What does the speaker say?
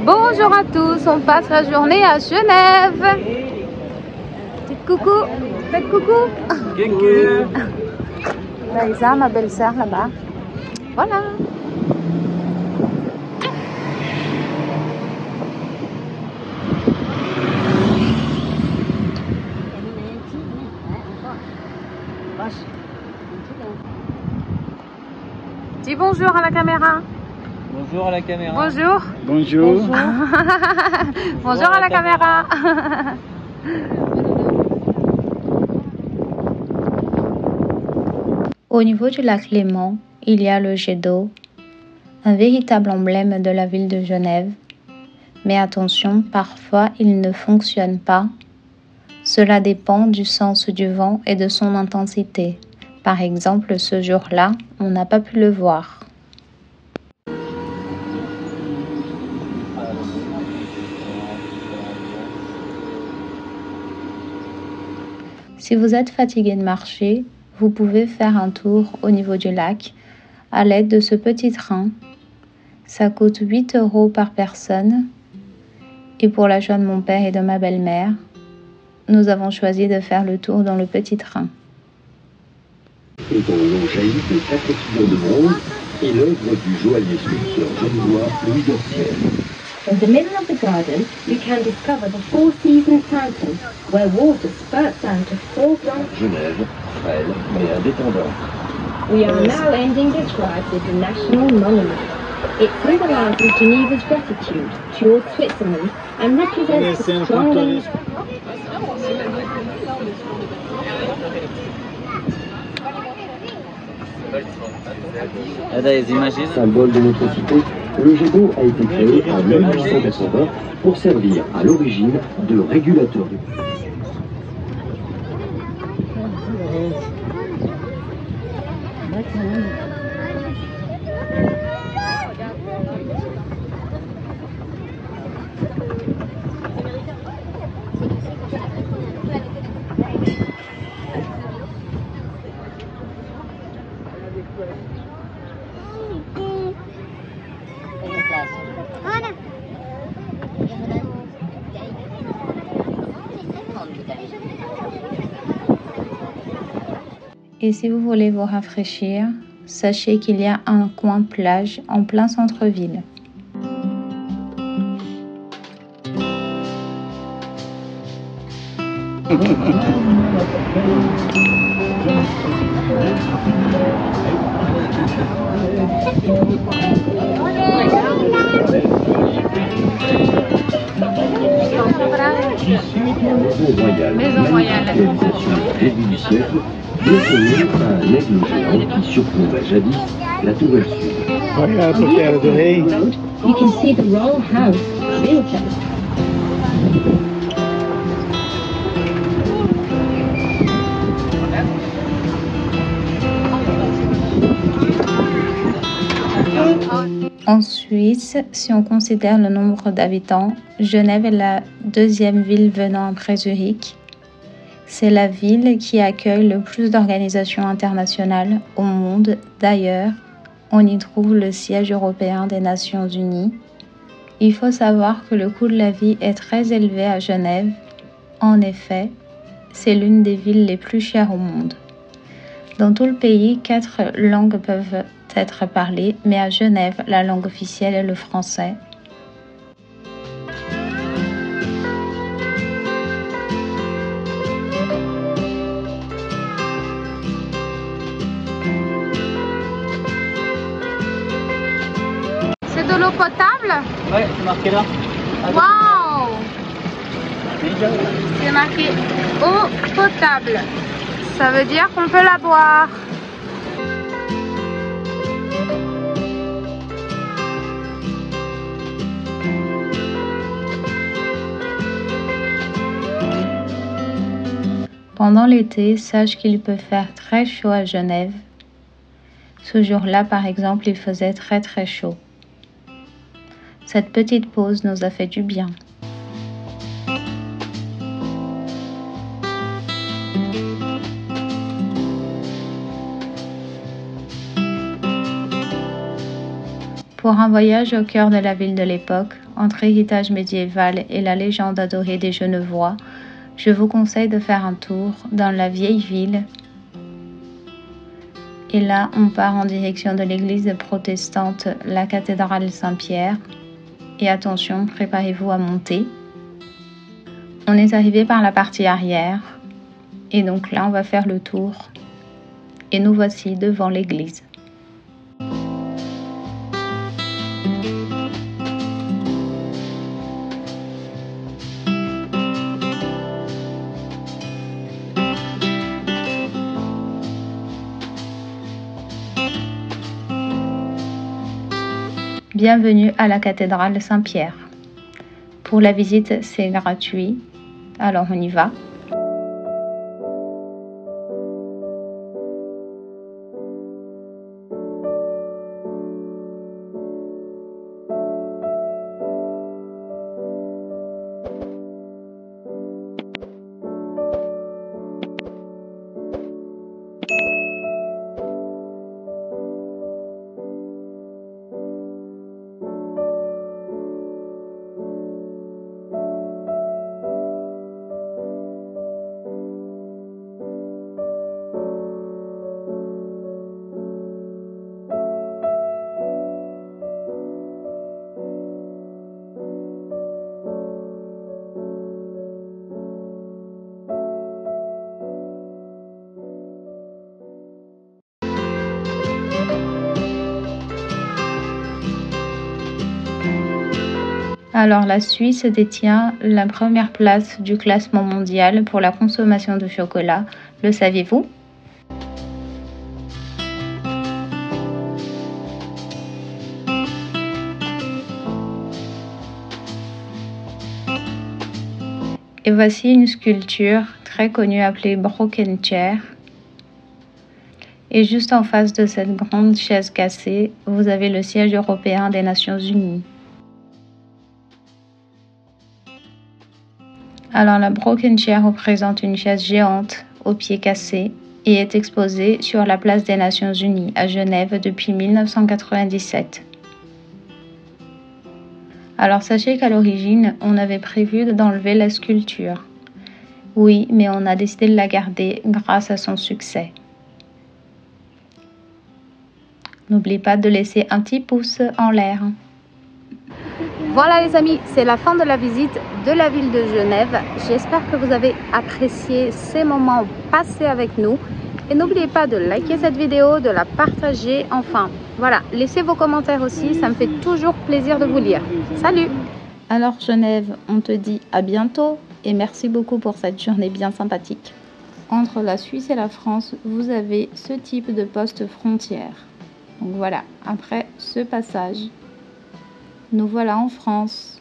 Bonjour à tous, on passe la journée à Genève. Dites coucou, faites coucou. Coucou. Laïsa, ma belle-sœur là-bas. Voilà. Dis bonjour à la caméra. Bonjour à la caméra. Bonjour. Bonjour. Bonjour à la caméra. Au niveau du lac Léman, il y a le jet d'eau, un véritable emblème de la ville de Genève. Mais attention, parfois il ne fonctionne pas. Cela dépend du sens du vent et de son intensité. Par exemple, ce jour-là, on n'a pas pu le voir. Si vous êtes fatigué de marcher, vous pouvez faire un tour au niveau du lac à l'aide de ce petit train. Ça coûte 8 € par personne. Et pour la joie de mon père et de ma belle-mère, nous avons choisi de faire le tour dans le petit train. Et dont l'eau jaillit de 4 figures de bronze et l'œuvre du joaillier sculpteur genevois Louis Dorciel. In the middle of the garden, you can discover the Four Seasons Fountain, where water spurts out of 4 blanc. Genève, frêle mais indépendante. We are now ending this drive with the National Monument. It symbolizes Geneva's gratitude towards Switzerland and represents the strong... Symbole de notre cité, le jet d'eau a été créé en 1880 pour servir à l'origine de régulateur de... Et si vous voulez vous rafraîchir, sachez qu'il y a un coin plage en plein centre-ville. Maison Royale. Réalisation début du siècle, bien connu à un aigle géant qui surplombait jadis la tourelle sud. You can see the royal house built up. En Suisse, si on considère le nombre d'habitants, Genève est la deuxième ville venant après Zurich. C'est la ville qui accueille le plus d'organisations internationales au monde. D'ailleurs, on y trouve le siège européen des Nations Unies. Il faut savoir que le coût de la vie est très élevé à Genève. En effet, c'est l'une des villes les plus chères au monde. Dans tout le pays, 4 langues peuvent être parlées, mais à Genève, la langue officielle est le français. C'est de l'eau potable? Ouais, c'est marqué là. Waouh! C'est marqué eau potable. Ça veut dire qu'on peut la boire. Pendant l'été, sache qu'il peut faire très chaud à Genève. Ce jour-là, par exemple, il faisait très très chaud. Cette petite pause nous a fait du bien. Pour un voyage au cœur de la ville de l'époque, entre héritage médiéval et la légende adorée des Genevois, je vous conseille de faire un tour dans la vieille ville. Et là, on part en direction de l'église protestante, la cathédrale Saint-Pierre. Et attention, préparez-vous à monter. On est arrivé par la partie arrière. Et donc là, on va faire le tour. Et nous voici devant l'église. Bienvenue à la cathédrale Saint-Pierre. Pour la visite, c'est gratuit. Alors on y va. Alors la Suisse détient la première place du classement mondial pour la consommation de chocolat. Le saviez-vous ? Et voici une sculpture très connue appelée Broken Chair. Et juste en face de cette grande chaise cassée, vous avez le siège européen des Nations Unies. Alors la Broken Chair représente une chaise géante aux pieds cassés et est exposée sur la place des Nations Unies à Genève depuis 1997. Alors sachez qu'à l'origine, on avait prévu d'enlever la sculpture. Oui, mais on a décidé de la garder grâce à son succès. N'oublie pas de laisser un petit pouce en l'air. Voilà les amis, c'est la fin de la visite de la ville de Genève. J'espère que vous avez apprécié ces moments passés avec nous. Et n'oubliez pas de liker cette vidéo, de la partager. Enfin, voilà, laissez vos commentaires aussi, ça me fait toujours plaisir de vous lire. Salut! Alors Genève, on te dit à bientôt et merci beaucoup pour cette journée bien sympathique. Entre la Suisse et la France, vous avez ce type de poste frontière. Donc voilà, après ce passage, nous voilà en France.